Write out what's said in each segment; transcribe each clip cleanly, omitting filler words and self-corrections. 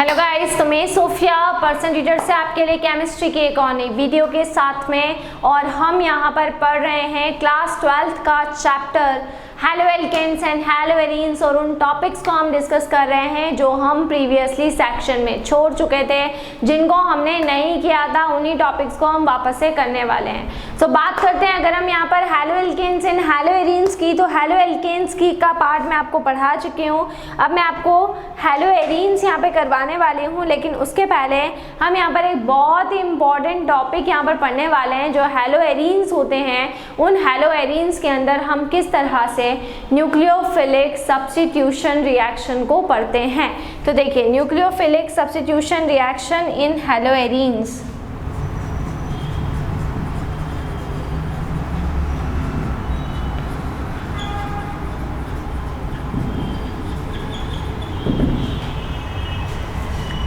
Hello guys, तो मैं Sophia person teacher से आपके लिए केमिस्ट्री की एक और नई वीडियो के साथ में, और हम यहाँ पर पढ़ रहे हैं क्लास 12th का chapter haloalkanes and haloarenes, और उन टॉपिक्स को हम डिस्कस कर रहे हैं जो हम प्रीवियसली सेक्शन में छोड़ चुके थे, जिनको हमने नहीं किया था। उन्हीं टॉपिक्स को हम वापस से करने वाले हैं। तो बात करते हैं, अगर हम यहाँ पर haloalkanes and haloarenes की, तो हेलो एल्केन्स की का पार्ट मैं आपको पढ़ा चुकी हूँ। अब मैं आपको हेलो एरीन्स यहाँ पे करवाने वाली हूँ, लेकिन उसके पहले हम यहाँ पर एक बहुत ही इंपॉर्टेंट टॉपिक यहाँ पर पढ़ने वाले हैं। जो हेलो एरीन्स होते हैं, उन हेलो एरीन्स के अंदर हम किस तरह से न्यूक्लियोफिलिक सब्स्टिट्यूशन रिएक्शन को पढ़ते हैं। तो देखिए, nucleophilic substitution reaction in hello arenes.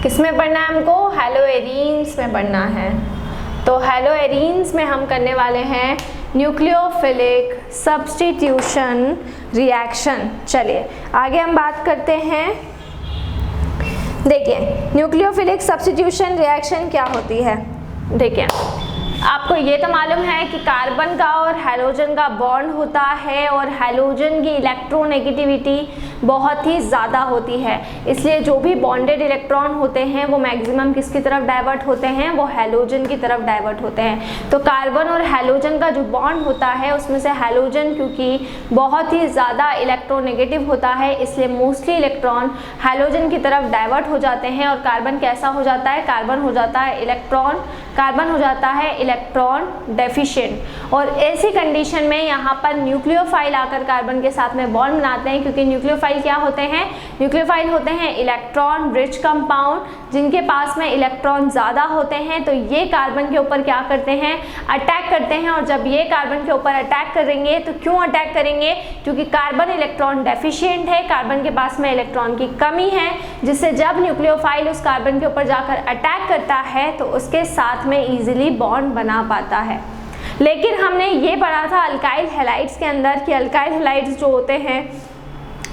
किसमें पढ़ना है हमको? हेलो एरीन्स में पढ़ना है। तो हेलो एरीन्स में हम करने वाले हैं न्यूक्लियोफिलिक सब्स्टिट्यूशन रिएक्शन। चलिए आगे हम बात करते हैं। देखिए, न्यूक्लियोफिलिक सब्स्टिट्यूशन रिएक्शन क्या होती है। देखिए, आपको ये तो मालूम है कि कार्बन का और हैलोजन का बॉन्ड होता है, और हैलोजन की इलेक्ट्रोनेगेटिविटी बहुत ही ज़्यादा होती है। इसलिए जो भी बॉन्डेड इलेक्ट्रॉन होते हैं वो मैक्सिमम किसकी तरफ डाइवर्ट होते हैं? वो हैलोजन की तरफ डाइवर्ट होते हैं। तो कार्बन और हैलोजन का जो बॉन्ड होता है, उसमें से हैलोजन क्योंकि बहुत ही ज़्यादा इलेक्ट्रोनेगेटिव होता है, इसलिए मोस्टली इलेक्ट्रॉन हैलोजन की तरफ डाइवर्ट हो जाते हैं। और कार्बन कैसा हो जाता है? कार्बन हो जाता है इलेक्ट्रॉन डेफिशिएंट। और ऐसी कंडीशन में यहाँ पर न्यूक्लियोफाइल आकर कार्बन के साथ में बॉन्ड बनाते हैं, क्योंकि न्यूक्लियोफाइल क्या होते हैं? न्यूक्लियोफाइल होते हैं इलेक्ट्रॉन रिच कंपाउंड, जिनके पास में इलेक्ट्रॉन ज़्यादा होते हैं। तो ये कार्बन के ऊपर क्या करते हैं? अटैक करते हैं। और जब ये कार्बन के ऊपर अटैक करेंगे, तो क्यों अटैक करेंगे? क्योंकि कार्बन इलेक्ट्रॉन डेफिशिएंट है, कार्बन के पास में इलेक्ट्रॉन की कमी है, जिससे जब न्यूक्लियोफाइल उस कार्बन के ऊपर जाकर अटैक करता है तो उसके साथ में ईजिली बॉन्ड बना पाता है। लेकिन हमने ये पढ़ा था अल्काइल हैलाइड्स के अंदर कि अल्काइल हैलाइड्स जो होते हैं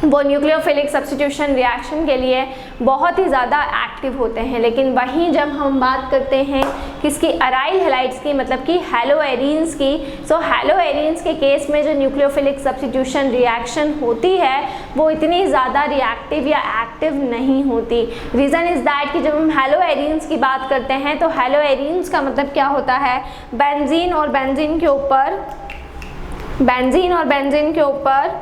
वो न्यूक्लियोफिलिक सब्स्टिट्यूशन रिएक्शन के लिए बहुत ही ज़्यादा एक्टिव होते हैं। लेकिन वहीं जब हम बात करते हैं किसकी? अराइल हैलाइड्स की, मतलब कि हेलो एरीन्स की। सो हेलो एरीन्स के केस में जो न्यूक्लियोफिलिक सब्स्टिट्यूशन रिएक्शन होती है वो इतनी ज़्यादा रिएक्टिव या एक्टिव नहीं होती। रीज़न इज़ दैट कि जब हम हेलो एरीन्स की बात करते हैं, तो हेलो एरीन्स का मतलब क्या होता है? बेंजीन और बेंजीन के ऊपर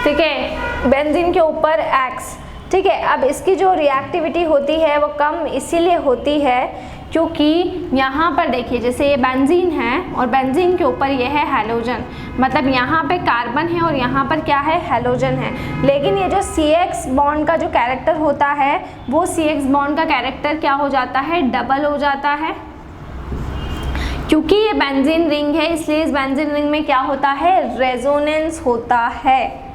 ठीक है, बेंजीन के ऊपर X। ठीक है, अब इसकी जो रिएक्टिविटी होती है वो कम इसीलिए होती है क्योंकि यहाँ पर देखिए, जैसे ये बेंजीन है और बेंजीन के ऊपर ये है हैलोजन, मतलब यहाँ पे कार्बन है और यहाँ पर क्या है? हैलोजन है। लेकिन ये जो CX बॉन्ड का जो कैरेक्टर होता है, वो CX बॉन्ड का कैरेक्टर क्या हो जाता है? डबल हो जाता है। क्योंकि ये बेंजीन रिंग है, इसलिए इस बेंजीन रिंग में क्या होता है? रेजोनेंस होता है।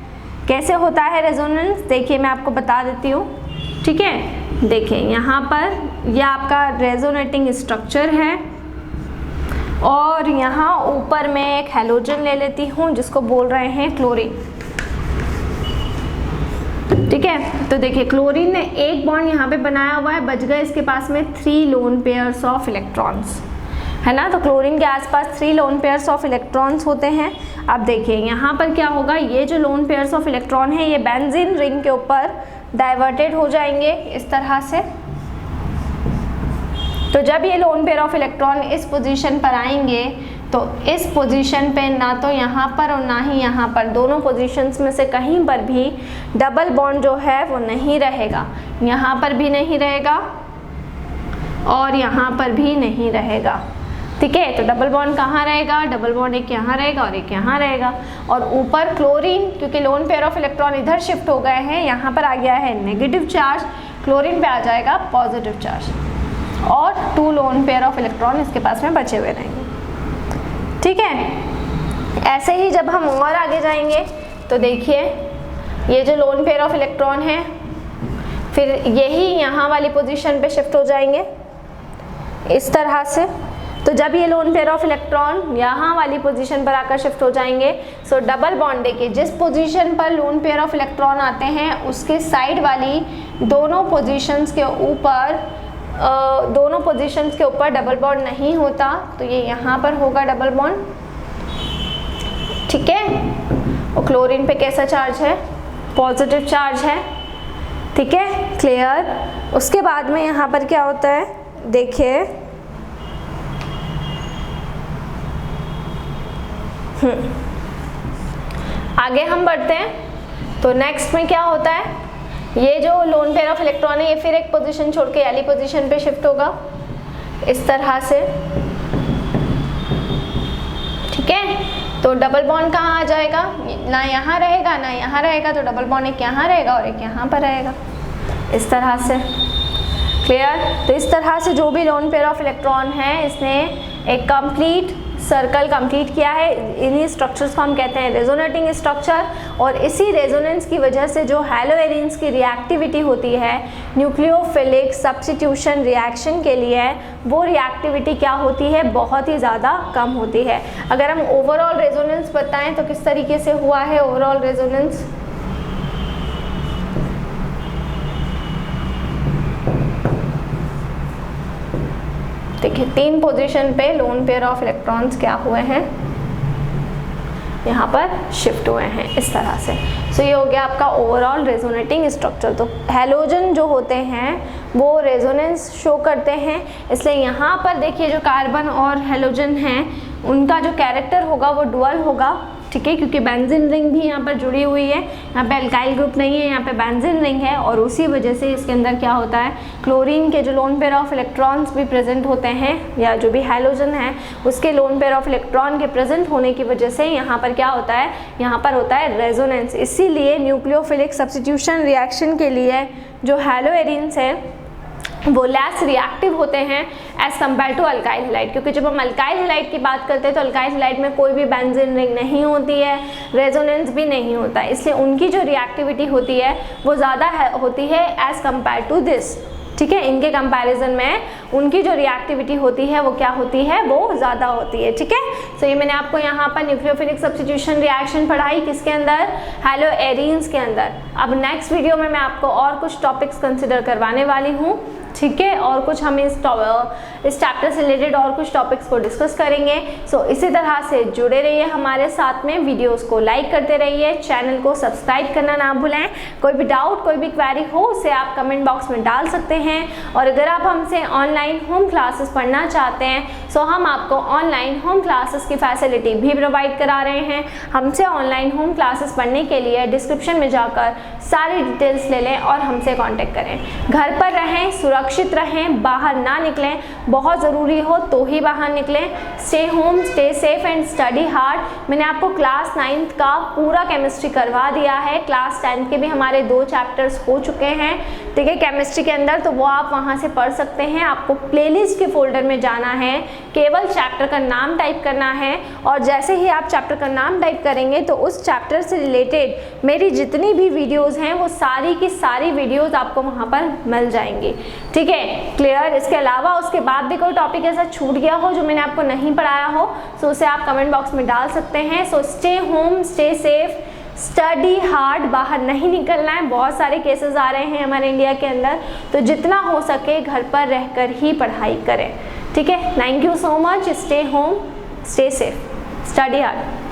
कैसे होता है रेजोनेंस? देखिए मैं आपको बता देती हूँ। ठीक है, देखिए यहाँ पर यह आपका रेजोनेटिंग स्ट्रक्चर है, और यहाँ ऊपर मैं एक हैलोजन ले लेती हूँ जिसको बोल रहे हैं क्लोरीन। ठीक है, तो देखिए क्लोरीन ने एक बॉन्ड यहाँ पे बनाया हुआ है, बच गए इसके पास में 3 लोन पेयर्स ऑफ इलेक्ट्रॉन्स, है ना। तो क्लोरीन के आसपास 3 लोन पेयर्स ऑफ इलेक्ट्रॉन्स होते हैं। अब देखिए यहाँ पर क्या होगा? ये जो लोन पेयर्स ऑफ इलेक्ट्रॉन है, ये बेंजीन रिंग के ऊपर डाइवर्टेड हो जाएंगे इस तरह से। तो जब ये लोन पेयर ऑफ इलेक्ट्रॉन इस पोजीशन पर आएंगे, तो इस पोजीशन पे ना तो यहाँ पर और ना ही यहाँ पर, दोनों पोजीशंस में से कहीं पर भी डबल बॉन्ड जो है वो नहीं रहेगा। यहाँ पर भी नहीं रहेगा और यहाँ पर भी नहीं रहेगा। ठीक है, तो डबल बॉन्ड कहाँ रहेगा? डबल बॉन्ड एक यहाँ रहेगा और एक यहाँ रहेगा। और ऊपर क्लोरीन, क्योंकि लोन पेयर ऑफ इलेक्ट्रॉन इधर शिफ्ट हो गए हैं, यहाँ पर आ गया है नेगेटिव चार्ज, क्लोरीन पे आ जाएगा पॉजिटिव चार्ज, और 2 लोन पेयर ऑफ इलेक्ट्रॉन इसके पास में बचे हुए रहेंगे। ठीक है, ऐसे ही जब हम और आगे जाएंगे तो देखिए ये जो लोन पेयर ऑफ इलेक्ट्रॉन है, फिर यही यहाँ वाली पोजीशन पे शिफ्ट हो जाएंगे इस तरह से। तो जब ये लोन पेयर ऑफ इलेक्ट्रॉन यहाँ वाली पोजीशन पर आकर शिफ्ट हो जाएंगे, सो डबल बॉन्ड देखिए जिस पोजीशन पर लोन पेयर ऑफ इलेक्ट्रॉन आते हैं उसके साइड वाली दोनों पोजीशंस के ऊपर डबल बॉन्ड नहीं होता, तो ये यहाँ पर होगा डबल बॉन्ड, ठीक है। और क्लोरीन पे कैसा चार्ज है, पॉजिटिव चार्ज है, ठीक है, क्लियर। उसके बाद में यहाँ पर क्या होता है देखिए, आगे हम बढ़ते हैं। तो नेक्स्ट में क्या होता है, ये जो लोन पेयर ऑफ इलेक्ट्रॉन है ये फिर एक पोजीशन छोड़ के वाली पोजीशन पे शिफ्ट होगा इस तरह से, ठीक है। तो डबल बॉन्ड कहाँ आ जाएगा, ना यहाँ रहेगा ना यहाँ रहेगा, तो डबल बॉन्ड एक यहाँ रहेगा और एक यहाँ पर रहेगा इस तरह से, क्लियर। तो इस तरह से जो भी लोन पेयर ऑफ इलेक्ट्रॉन है इसने एक कंप्लीट सर्कल कंप्लीट किया है। इन्हीं स्ट्रक्चर्स को हम कहते हैं रेजोनेटिंग स्ट्रक्चर, और इसी रेजोनेंस की वजह से जो हैलोएरिन्स की रिएक्टिविटी होती है न्यूक्लियोफिलिक सब्स्टिट्यूशन रिएक्शन के लिए, वो रिएक्टिविटी क्या होती है, बहुत ही ज़्यादा कम होती है। अगर हम ओवरऑल रेजोनेंस बताएं तो किस तरीके से हुआ है ओवरऑल रेजोनेंस, देखिए 3 पोजीशन पे लोन पेयर ऑफ इलेक्ट्रॉन्स क्या हुए हैं, यहाँ पर शिफ्ट हुए हैं इस तरह से। सो ये हो गया आपका ओवरऑल रेजोनेटिंग स्ट्रक्चर। तो हैलोजन जो होते हैं वो रेजोनेंस शो करते हैं, इसलिए यहाँ पर देखिए जो कार्बन और हैलोजन हैं उनका जो कैरेक्टर होगा वो डुअल होगा, ठीक है, क्योंकि बेंजीन रिंग भी यहाँ पर जुड़ी हुई है, यहाँ पे अल्काइल ग्रुप नहीं है, यहाँ पे बेंजीन रिंग है, और उसी वजह से इसके अंदर क्या होता है क्लोरीन के जो लोन पेयर ऑफ इलेक्ट्रॉन्स भी प्रेजेंट होते हैं, या जो भी हैलोजन है उसके लोन पेयर ऑफ इलेक्ट्रॉन के प्रेजेंट होने की वजह से यहाँ पर क्या होता है, यहाँ पर होता है रेजोनेंस। इसीलिए न्यूक्लियोफिलिक सब्स्टिट्यूशन रिएक्शन के लिए जो हैलोएरिन्स है वो लेस रिएक्टिव होते हैं as compared to alkyl halide, क्योंकि जब हम अल्काइल हैलाइड की बात करते हैं तो अल्काइल हैलाइड में कोई भी बेंजीन रिंग नहीं होती है, रेजोनेंस भी नहीं होता, इसलिए उनकी जो रिएक्टिविटी होती है वो ज़्यादा होती है एज कम्पेयर टू दिस, ठीक है। इनके कंपैरिजन में उनकी जो रिएक्टिविटी होती है वो क्या होती है, वो ज़्यादा होती है, ठीक है। सो ये मैंने आपको यहाँ पर न्यूक्लियोफिलिक सब्स्टिट्यूशन रिएक्शन पढ़ाई किसके अंदर, हैलोएरिन्स के अंदर। अब नेक्स्ट वीडियो में मैं आपको और कुछ टॉपिक्स कंसिडर करवाने वाली हूँ, ठीक है, और कुछ हम इस चैप्टर से रिलेटेड और कुछ टॉपिक्स को डिस्कस करेंगे। सो इसी तरह से जुड़े रहिए हमारे साथ में, वीडियोस को लाइक करते रहिए, चैनल को सब्सक्राइब करना ना भूलें। कोई भी डाउट कोई भी क्वेरी हो उसे आप कमेंट बॉक्स में डाल सकते हैं, और अगर आप हमसे ऑनलाइन होम क्लासेस पढ़ना चाहते हैं सो हम आपको ऑनलाइन होम क्लासेस की फैसिलिटी भी प्रोवाइड करा रहे हैं। हमसे ऑनलाइन होम क्लासेस पढ़ने के लिए डिस्क्रिप्शन में जाकर सारी डिटेल्स ले लें और हमसे कॉन्टेक्ट करें। घर पर रहें, सुरक्षित रहें, बाहर ना निकलें, बहुत ज़रूरी हो तो ही बाहर निकलें। Stay home, stay safe and study hard. मैंने आपको क्लास 9th का पूरा केमिस्ट्री करवा दिया है, क्लास 10th के भी हमारे 2 चैप्टर्स हो चुके हैं, ठीक है, केमिस्ट्री के अंदर, तो वो आप वहाँ से पढ़ सकते हैं। आपको प्लेलिस्ट के फोल्डर में जाना है, केवल चैप्टर का नाम टाइप करना है, और जैसे ही आप चैप्टर का नाम टाइप करेंगे तो उस चैप्टर से रिलेटेड मेरी जितनी भी वीडियोज़ हैं वो सारी की सारी वीडियोज़ आपको वहाँ पर मिल जाएंगी, ठीक है, क्लियर। इसके अलावा उसके बाद भी कोई टॉपिक ऐसा छूट गया हो जो मैंने आपको नहीं पढ़ाया हो सो उसे आप कमेंट बॉक्स में डाल सकते हैं। So stay home, stay safe, study hard, बाहर नहीं निकलना है। बहुत सारे केसेस आ रहे हैं हमारे इंडिया के अंदर, तो जितना हो सके घर पर रहकर ही पढ़ाई करें, ठीक है। Thank you so much. Stay home, stay safe, study hard.